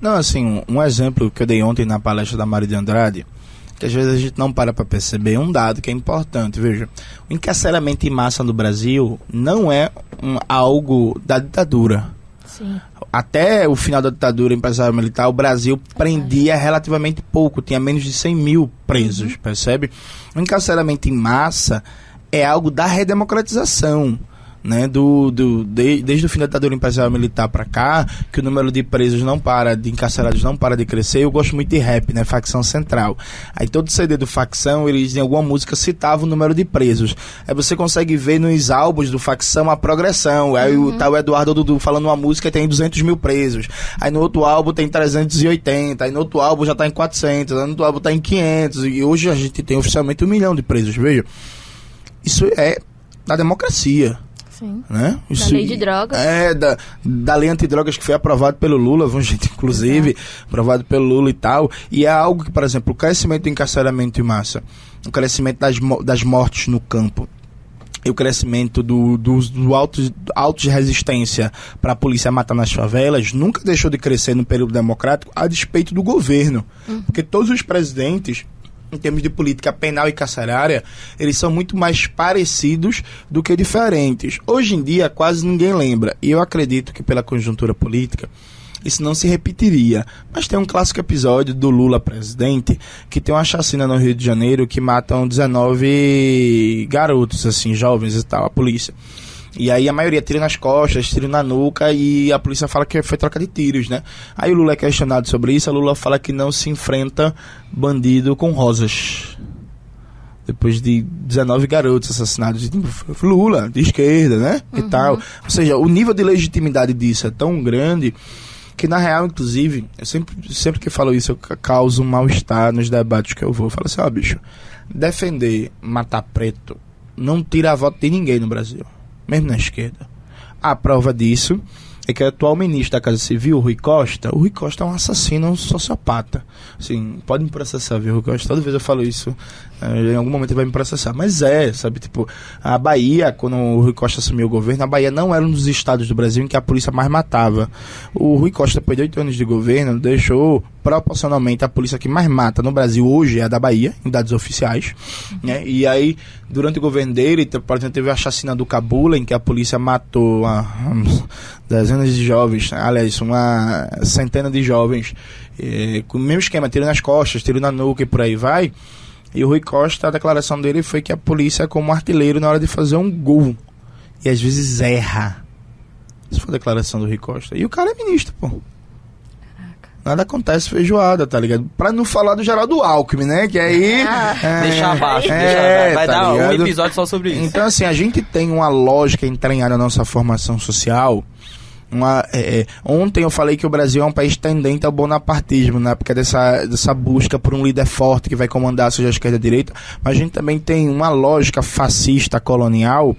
Não, assim, um exemplo que eu dei ontem na palestra da Mari de Andrade, que às vezes a gente não para perceber, um dado que é importante, veja, o encarceramento em massa no Brasil não é algo da ditadura. Sim. Até o final da ditadura empresarial militar, o Brasil prendia relativamente pouco, tinha menos de 100 mil presos, percebe? O encarceramento em massa é algo da redemocratização, né? Desde o fim da ditadura empresarial militar para cá, que o número de presos não para, de encarcerados não para de crescer. Eu gosto muito de rap, né? Facção Central. Aí todo CD do Facção, eles em alguma música citavam o número de presos. Aí você consegue ver nos álbuns do Facção a progressão. Aí tá o Eduardo Dudu falando uma música e tem 200 mil presos. Aí no outro álbum tem 380. Aí no outro álbum já tá em 400. Aí no outro álbum tá em 500. E hoje a gente tem oficialmente 1 milhão de presos. Veja, isso é da democracia. Sim. Né? Da lei de drogas. Da lei antidrogas que foi aprovado pelo Lula, gente, inclusive, aprovado pelo Lula e tal. E é algo que, por exemplo, o crescimento do encarceramento em massa, o crescimento das mortes no campo, e o crescimento dos autos de resistência para a polícia matar nas favelas nunca deixou de crescer no período democrático a despeito do governo. Porque todos os presidentes, em termos de política penal e carcerária, eles são muito mais parecidos do que diferentes. Hoje em dia, quase ninguém lembra. E eu acredito que pela conjuntura política, isso não se repetiria. Mas tem um clássico episódio do Lula presidente, que tem uma chacina no Rio de Janeiro que matam 19 garotos, assim, jovens e tal, a polícia. E aí a maioria tira nas costas, tira na nuca, e a polícia fala que foi troca de tiros, né? Aí o Lula é questionado sobre isso, a Lula fala que não se enfrenta bandido com rosas. Depois de 19 garotos assassinados. Lula, de esquerda, né? E tal. Ou seja, o nível de legitimidade disso é tão grande que, na real, inclusive, eu sempre que falo isso, eu causo um mal-estar nos debates que eu vou. Eu falo assim, bicho, defender matar preto não tira a voto de ninguém no Brasil. Mesmo na esquerda. A prova disso é que o atual ministro da Casa Civil, o Rui Costa é um assassino, um sociopata. Assim, pode me processar, viu, Rui Costa? Toda vez eu falo isso, em algum momento ele vai me processar. Mas sabe, tipo, a Bahia, quando o Rui Costa assumiu o governo, a Bahia não era um dos estados do Brasil em que a polícia mais matava. O Rui Costa, depois de 8 anos de governo, deixou proporcionalmente a polícia que mais mata no Brasil hoje é a da Bahia, em dados oficiais, né? E aí, durante o governo dele, por exemplo, teve a chacina do Cabula, em que a polícia matou dezenas de jovens, aliás, uma centena de jovens, com o mesmo esquema, tiro nas costas, tiro na nuca e por aí vai. E o Rui Costa, a declaração dele foi que a polícia é como um artilheiro na hora de fazer um gol, e às vezes erra. Isso foi a declaração do Rui Costa. E o cara é ministro, pô. Nada acontece feijoada, tá ligado? Pra não falar do Geraldo Alckmin, né? Que aí... deixa abaixo, vai tá dar ligado? um episódio só sobre isso. Então, assim, a gente tem uma lógica entranhada na nossa formação social. Ontem eu falei que o Brasil é um país tendente ao bonapartismo, na época dessa busca por um líder forte que vai comandar, seja a esquerda ou a direita, mas a gente também tem uma lógica fascista colonial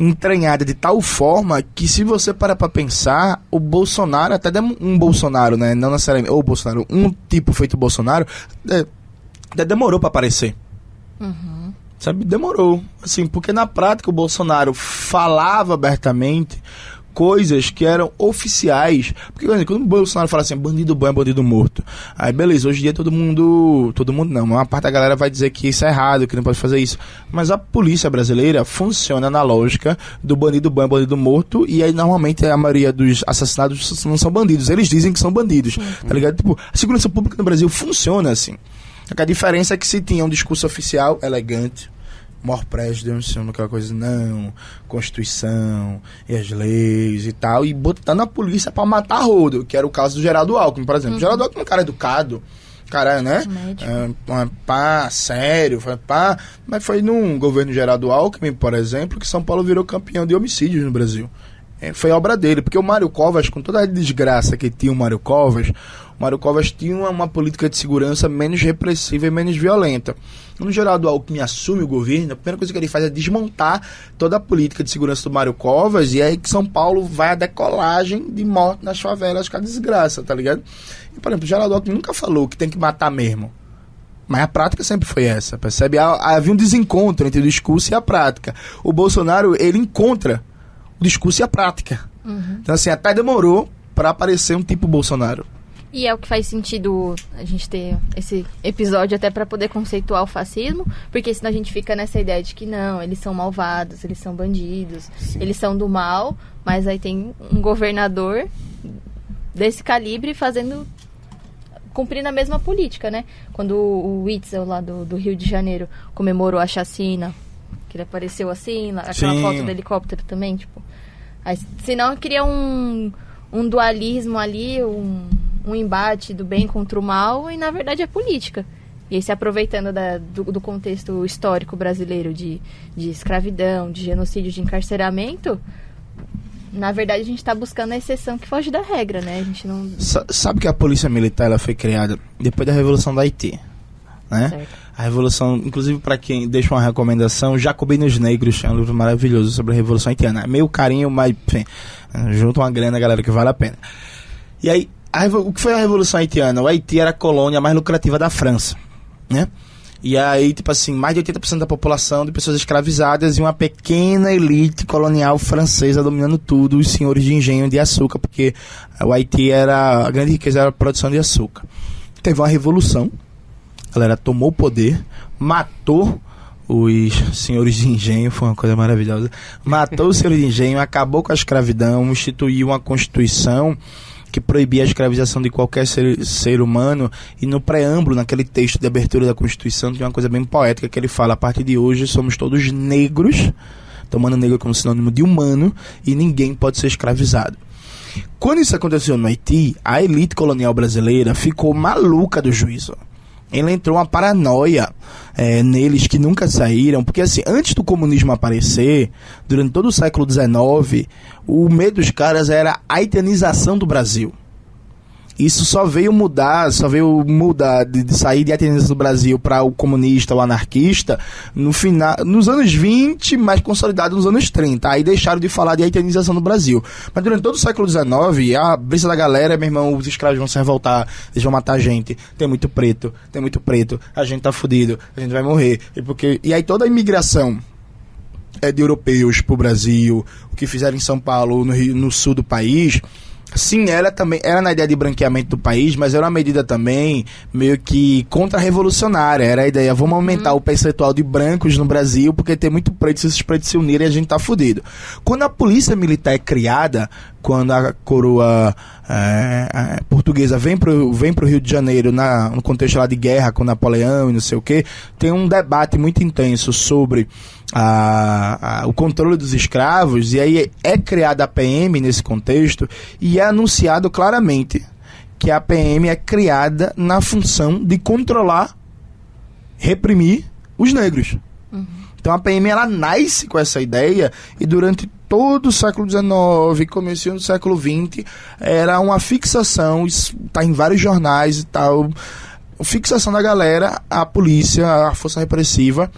entranhada de tal forma que, se você parar pra pensar, o Bolsonaro, um Bolsonaro, né, não necessariamente o Bolsonaro, um tipo feito Bolsonaro, demorou pra aparecer. Sabe, demorou, assim, porque na prática o Bolsonaro falava abertamente coisas que eram oficiais. Porque quando o Bolsonaro fala assim, bandido bom é bandido morto, aí beleza, hoje em dia todo mundo não, uma parte da galera vai dizer que isso é errado, que não pode fazer isso, mas a polícia brasileira funciona na lógica do bandido bom é bandido morto, e aí normalmente a maioria dos assassinados não são bandidos, eles dizem que são bandidos, tá ligado? Tipo, a segurança pública no Brasil funciona assim. A diferença é que se tinha um discurso oficial elegante, maior presidência, aquela coisa, não, Constituição e as leis e tal, e botando a polícia pra matar rodo, que era o caso do Geraldo Alckmin, por exemplo. Geraldo Alckmin é um cara educado, cara, né? Sério, mas foi num governo Geraldo Alckmin, por exemplo, que São Paulo virou campeão de homicídios no Brasil. Foi obra dele, porque o Mário Covas, com toda a desgraça que tinha o Mário Covas tinha uma política de segurança menos repressiva e menos violenta. Quando o Geraldo Alckmin assume o governo, a primeira coisa que ele faz é desmontar toda a política de segurança do Mário Covas, e aí que São Paulo vai à decolagem de morte nas favelas com a desgraça, tá ligado? E, por exemplo, o Geraldo Alckmin nunca falou que tem que matar mesmo. Mas a prática sempre foi essa, percebe? Havia um desencontro entre o discurso e a prática. O Bolsonaro, ele encontra o discurso e a prática. Então, assim, até demorou para aparecer um tipo Bolsonaro. E é o que faz sentido a gente ter esse episódio até para poder conceituar o fascismo, porque senão a gente fica nessa ideia de que não, eles são malvados, eles são bandidos, eles são do mal, mas aí tem um governador desse calibre cumprindo a mesma política, né? Quando o Witzel lá do Rio de Janeiro comemorou a chacina, que ele apareceu assim, aquela foto do helicóptero também, tipo... Aí, senão cria um dualismo ali, um embate do bem contra o mal, e na verdade é política. E aí, se aproveitando do contexto histórico brasileiro de escravidão, de genocídio, de encarceramento, na verdade a gente está buscando a exceção que foge da regra, né? A gente não... Sabe que a polícia militar ela foi criada depois da Revolução do Haiti, né? Certo. A Revolução, inclusive para quem deixa uma recomendação, Jacobinos Negros, é um livro maravilhoso sobre a Revolução Haitiana. É meio carinho, mas enfim, junta uma grana, galera, que vale a pena. E aí, o que foi a Revolução Haitiana? O Haiti era a colônia mais lucrativa da França, né? E aí, tipo assim, mais de 80% da população de pessoas escravizadas e uma pequena elite colonial francesa dominando tudo, os senhores de engenho de açúcar, porque o Haiti a grande riqueza era a produção de açúcar. Teve uma revolução, a galera tomou o poder, matou os senhores de engenho, foi uma coisa maravilhosa, matou os senhores de engenho, acabou com a escravidão, instituiu uma constituição que proibia a escravização de qualquer ser humano, e no preâmbulo, naquele texto de abertura da Constituição, tem uma coisa bem poética que ele fala: a partir de hoje somos todos negros, tomando negro como sinônimo de humano, e ninguém pode ser escravizado. Quando isso aconteceu no Haiti, a elite colonial brasileira ficou maluca do juízo. Ela entrou uma paranoia neles que nunca saíram, porque assim, antes do comunismo aparecer, durante todo o século XIX, o medo dos caras era a haitianização do Brasil. Isso só veio mudar de sair de haitianização do Brasil para o comunista, o anarquista, nos anos 20, mas consolidado nos anos 30. Aí deixaram de falar de haitianização do Brasil. Mas durante todo o século XIX, a brisa da galera, meu irmão, os escravos vão se revoltar, eles vão matar a gente, tem muito preto, a gente tá fudido, a gente vai morrer. E aí toda a imigração de europeus pro Brasil, o que fizeram em São Paulo, no sul do país... Sim, ela também era na ideia de branqueamento do país, mas era uma medida também meio que contra-revolucionária. Era a ideia, vamos aumentar o percentual de brancos no Brasil, porque tem muito preto, se esses pretos se unirem, a gente tá fudido. Quando a polícia militar é criada, quando a coroa portuguesa vem pro Rio de Janeiro, no contexto lá de guerra com Napoleão e não sei o quê, tem um debate muito intenso sobre o controle dos escravos, e aí é criada a PM nesse contexto, e é anunciado claramente que a PM é criada na função de controlar, reprimir os negros. Uhum. Então a PM ela nasce com essa ideia, e durante todo o século XIX, comecinho do século XX, era uma fixação, isso tá em vários jornais e tal, fixação da galera, a polícia, a força repressiva,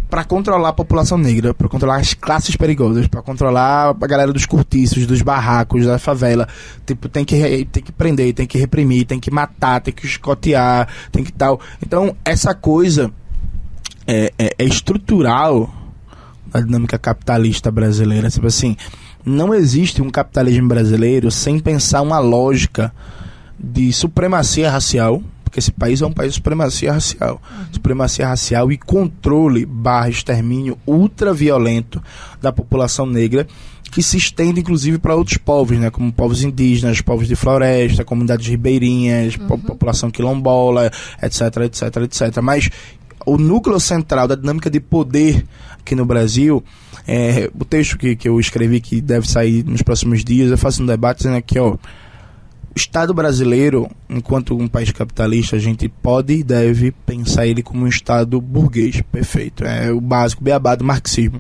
para controlar a população negra, para controlar as classes perigosas, para controlar a galera dos cortiços, dos barracos, da favela. Tipo, tem que prender, tem que reprimir, tem que matar, tem que escotear, tem que tal. Então, essa coisa é estrutural da dinâmica capitalista brasileira. Tipo assim, não existe um capitalismo brasileiro sem pensar uma lógica de supremacia racial, porque esse país é um país de supremacia racial. Supremacia racial e controle / extermínio ultraviolento da população negra, que se estende inclusive para outros povos, né, como povos indígenas, povos de floresta, comunidades ribeirinhas, população quilombola, etc, etc, etc. Mas o núcleo central da dinâmica de poder aqui no Brasil, o texto que eu escrevi, que deve sair nos próximos dias, eu faço um debate dizendo aqui, ó, o Estado brasileiro, enquanto um país capitalista, a gente pode e deve pensar ele como um Estado burguês, perfeito. É o básico, o beabá do marxismo.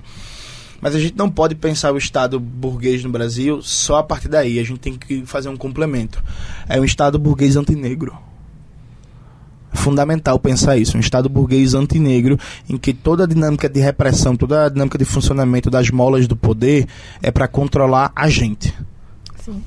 Mas a gente não pode pensar o Estado burguês no Brasil só a partir daí. A gente tem que fazer um complemento. É um Estado burguês antinegro. É fundamental pensar isso. Um Estado burguês antinegro, em que toda a dinâmica de repressão, toda a dinâmica de funcionamento das molas do poder é para controlar a gente. Sim.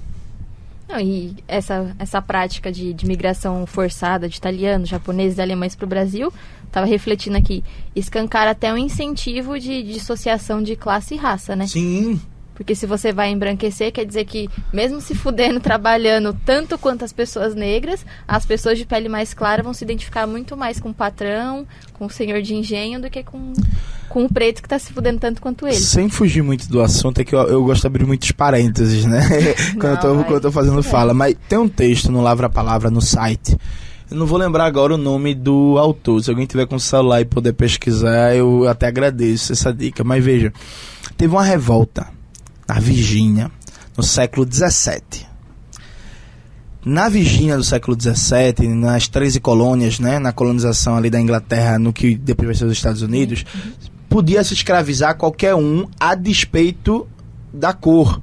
Não, e essa prática de migração forçada de italianos, japoneses e alemães para o Brasil, estava refletindo aqui, escancar até um incentivo de dissociação de classe e raça, né? Sim. Porque se você vai embranquecer, quer dizer que mesmo se fudendo, trabalhando tanto quanto as pessoas negras, as pessoas de pele mais clara vão se identificar muito mais com o patrão, com o senhor de engenho, do que com o preto que tá se fudendo tanto quanto ele. Sem fugir muito do assunto, é que eu gosto de abrir muitos parênteses, né? quando eu tô fazendo fala. Mas tem um texto no Lavra Palavra, no site. Eu não vou lembrar agora o nome do autor. Se alguém tiver com o celular e puder pesquisar, eu até agradeço essa dica. Mas veja, teve uma revolta na Virgínia, no século XVII. Na Virgínia do século XVII, nas 13 colônias, né, na colonização ali da Inglaterra, no que depois vai ser os Estados Unidos, podia se escravizar qualquer um a despeito da cor.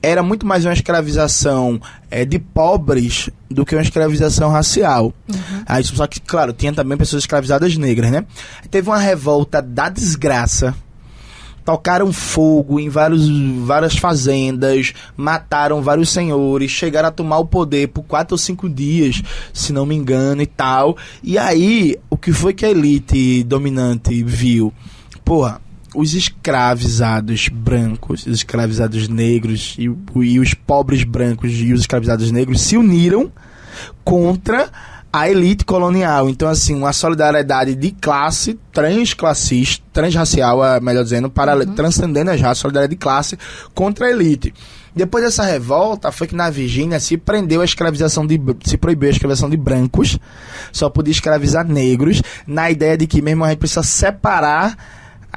Era muito mais uma escravização de pobres do que uma escravização racial. Aí, só que, claro, tinha também pessoas escravizadas negras, né? Teve uma revolta da desgraça. Tocaram fogo em várias fazendas, mataram vários senhores, chegaram a tomar o poder por 4 ou 5 dias, se não me engano, e tal. E aí, o que foi que a elite dominante viu? Porra, os escravizados brancos, os escravizados negros e os pobres brancos e os escravizados negros se uniram contra a elite colonial. Então, assim, uma solidariedade de classe, transracial, melhor dizendo, transcendendo as raças, solidariedade de classe contra a elite. Depois dessa revolta, foi que na Virgínia se proibiu a escravização de brancos, só podia escravizar negros, na ideia de que mesmo a gente precisa separar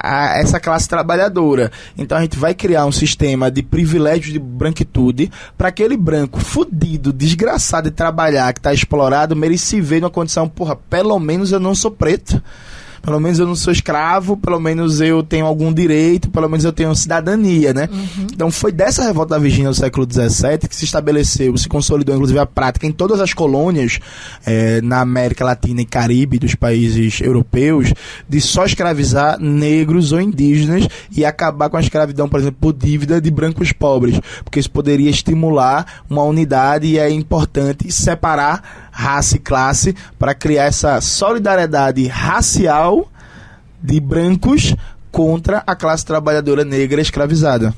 essa classe trabalhadora. Então a gente vai criar um sistema de privilégios de branquitude para aquele branco fudido, desgraçado de trabalhar, que está explorado, merece ver numa condição, porra, pelo menos eu não sou preto, pelo menos eu não sou escravo, pelo menos eu tenho algum direito, pelo menos eu tenho cidadania, né? Então foi dessa revolta da Virgínia do século XVII que se estabeleceu, se consolidou inclusive a prática em todas as colônias na América Latina e Caribe dos países europeus, de só escravizar negros ou indígenas e acabar com a escravidão, por exemplo, por dívida de brancos pobres, porque isso poderia estimular uma unidade e é importante separar raça e classe para criar essa solidariedade racial de brancos contra a classe trabalhadora negra escravizada.